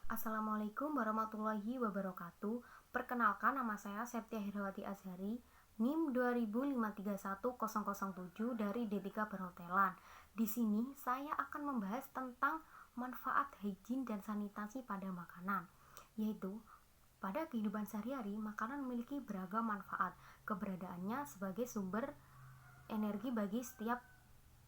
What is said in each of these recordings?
Assalamualaikum warahmatullahi wabarakatuh. Perkenalkan, nama saya Septia Herawati Azhari, NIM 20531007 dari D3 Perhotelan. Di sini saya akan membahas tentang manfaat higien dan sanitasi pada makanan, yaitu pada kehidupan sehari-hari makanan memiliki beragam manfaat. Keberadaannya sebagai sumber energi bagi setiap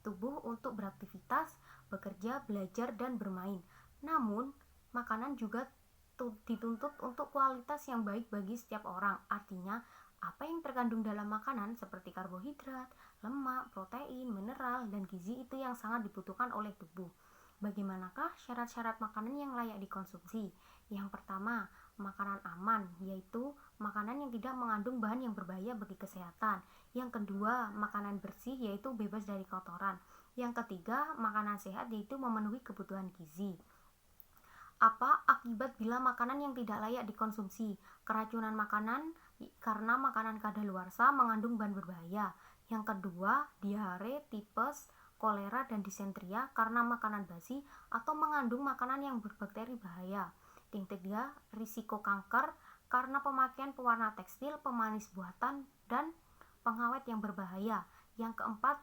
tubuh untuk beraktivitas, bekerja, belajar, dan bermain. Namun, makanan juga dituntut untuk kualitas yang baik bagi setiap orang. Artinya, apa yang terkandung dalam makanan seperti karbohidrat, lemak, protein, mineral, dan gizi itu yang sangat dibutuhkan oleh tubuh. Bagaimanakah syarat-syarat makanan yang layak dikonsumsi? Yang pertama, makanan aman, yaitu makanan yang tidak mengandung bahan yang berbahaya bagi kesehatan. Yang kedua, makanan bersih, yaitu bebas dari kotoran. Yang ketiga, makanan sehat, yaitu memenuhi kebutuhan gizi. Apa akibat bila makanan yang tidak layak dikonsumsi? Keracunan makanan karena makanan kadaluarsa mengandung bahan berbahaya. Yang kedua, diare, tipes, kolera, dan disentria karena makanan basi atau mengandung makanan yang berbakteri bahaya. Yang ketiga, risiko kanker karena pemakaian pewarna tekstil, pemanis buatan, dan pengawet yang berbahaya. Yang keempat,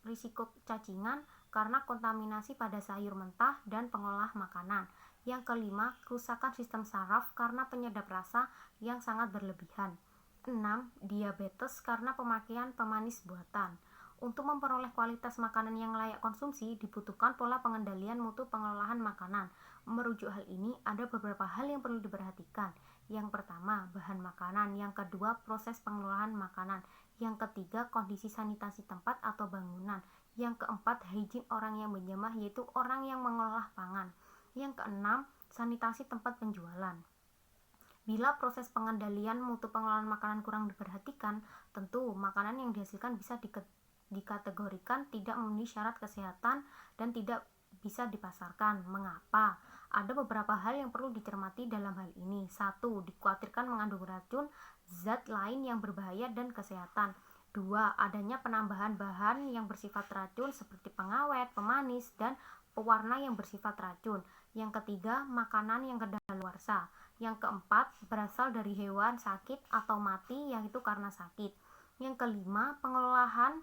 risiko cacingan karena kontaminasi pada sayur mentah dan pengolah makanan. Yang kelima, kerusakan sistem saraf karena penyedap rasa yang sangat berlebihan. 6. Diabetes karena pemakaian pemanis buatan. Untuk memperoleh kualitas makanan yang layak konsumsi, dibutuhkan pola pengendalian mutu pengolahan makanan. Merujuk hal ini, ada beberapa hal yang perlu diperhatikan. Yang pertama, bahan makanan. Yang kedua, proses pengolahan makanan. Yang ketiga, kondisi sanitasi tempat atau bangunan. Yang keempat, higien orang yang menjamah, yaitu orang yang mengolah pangan. Yang keenam, sanitasi tempat penjualan. Bila proses pengendalian mutu pengolahan makanan kurang diperhatikan, tentu makanan yang dihasilkan bisa dikategorikan tidak memenuhi syarat kesehatan dan tidak bisa dipasarkan. Mengapa? Ada beberapa hal yang perlu dicermati dalam hal ini. 1. Dikhawatirkan mengandung racun, zat lain yang berbahaya dan kesehatan. 2. Adanya penambahan bahan yang bersifat racun seperti pengawet, pemanis, dan pewarna yang bersifat racun. Yang ketiga, makanan yang kadaluarsa. Yang keempat, berasal dari hewan sakit atau mati, yaitu karena sakit. Yang kelima, pengolahan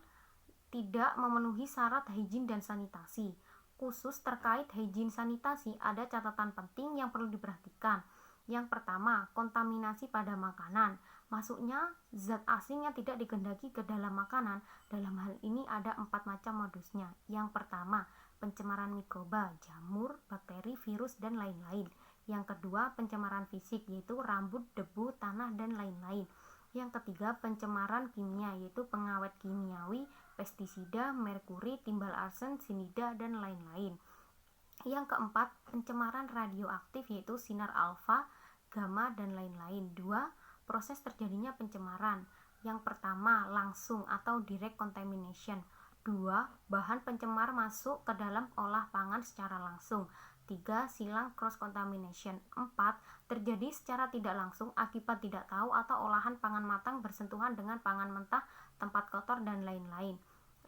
tidak memenuhi syarat higien dan sanitasi. Khusus terkait higien sanitasi, ada catatan penting yang perlu diperhatikan. Yang pertama, kontaminasi pada makanan. Masuknya zat asing yang tidak dikehendaki ke dalam makanan. Dalam hal ini ada 4 macam modusnya. Yang pertama, pencemaran mikroba, jamur, bakteri, virus, dan lain-lain. Yang kedua, pencemaran fisik, yaitu rambut, debu, tanah, dan lain-lain. Yang ketiga, pencemaran kimia, yaitu pengawet kimiawi, pestisida, merkuri, timbal arsen, sinida, dan lain-lain. Yang keempat, pencemaran radioaktif, yaitu sinar alfa, gamma, dan lain-lain. 2. Proses terjadinya pencemaran. Yang pertama, langsung atau direct contamination. 2. Bahan pencemar masuk ke dalam olah pangan secara langsung. 3. Silang cross contamination. 4. Terjadi secara tidak langsung akibat tidak tahu atau olahan pangan matang bersentuhan dengan pangan mentah, tempat kotor, dan lain-lain.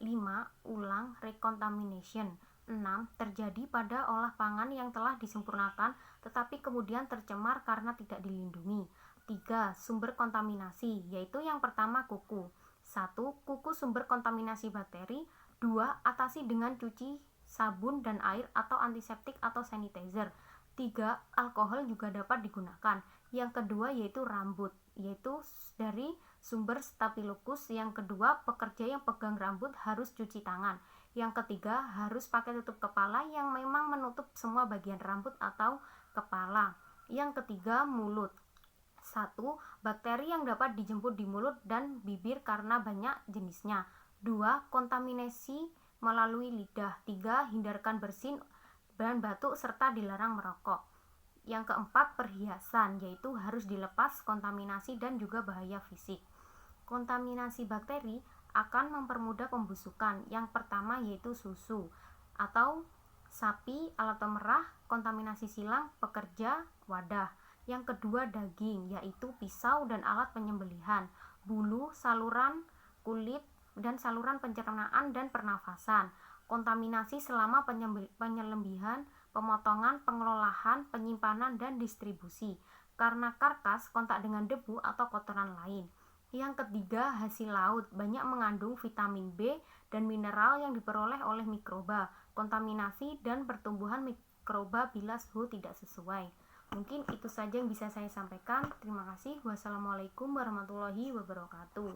5. Ulang recontamination. 6. Terjadi pada olah pangan yang telah disempurnakan tetapi kemudian tercemar karena tidak dilindungi. 3. Sumber kontaminasi, yaitu yang pertama kuku. 1. Kuku sumber kontaminasi bakteri. 2. Atasi dengan cuci sabun dan air atau antiseptik atau sanitizer. 3. Alkohol juga dapat digunakan. Yang kedua yaitu rambut, yaitu dari sumber Staphylococcus. Yang kedua, pekerja yang pegang rambut harus cuci tangan. Yang ketiga, harus pakai tutup kepala yang memang menutup semua bagian rambut atau kepala. Yang ketiga, mulut. 1. Bakteri yang dapat dijemput di mulut dan bibir karena banyak jenisnya. 2. Kontaminasi melalui lidah. 3. Hindarkan bersin dan batuk serta dilarang merokok. Yang keempat, perhiasan, yaitu harus dilepas kontaminasi dan juga bahaya fisik. Kontaminasi bakteri akan mempermudah pembusukan. Yang pertama yaitu susu atau sapi, alat pemerah, kontaminasi silang, pekerja, wadah. Yang kedua, daging, yaitu pisau dan alat penyembelihan, bulu, saluran, kulit, dan saluran pencernaan dan pernafasan. Kontaminasi selama penyembelihan, pemotongan, pengelolaan, penyimpanan, dan distribusi. Karena karkas kontak dengan debu atau kotoran lain. Yang ketiga, hasil laut banyak mengandung vitamin B dan mineral yang diperoleh oleh mikroba, kontaminasi, dan pertumbuhan mikroba bila suhu tidak sesuai. Mungkin itu saja yang bisa saya sampaikan. Terima kasih. Wassalamualaikum warahmatullahi wabarakatuh.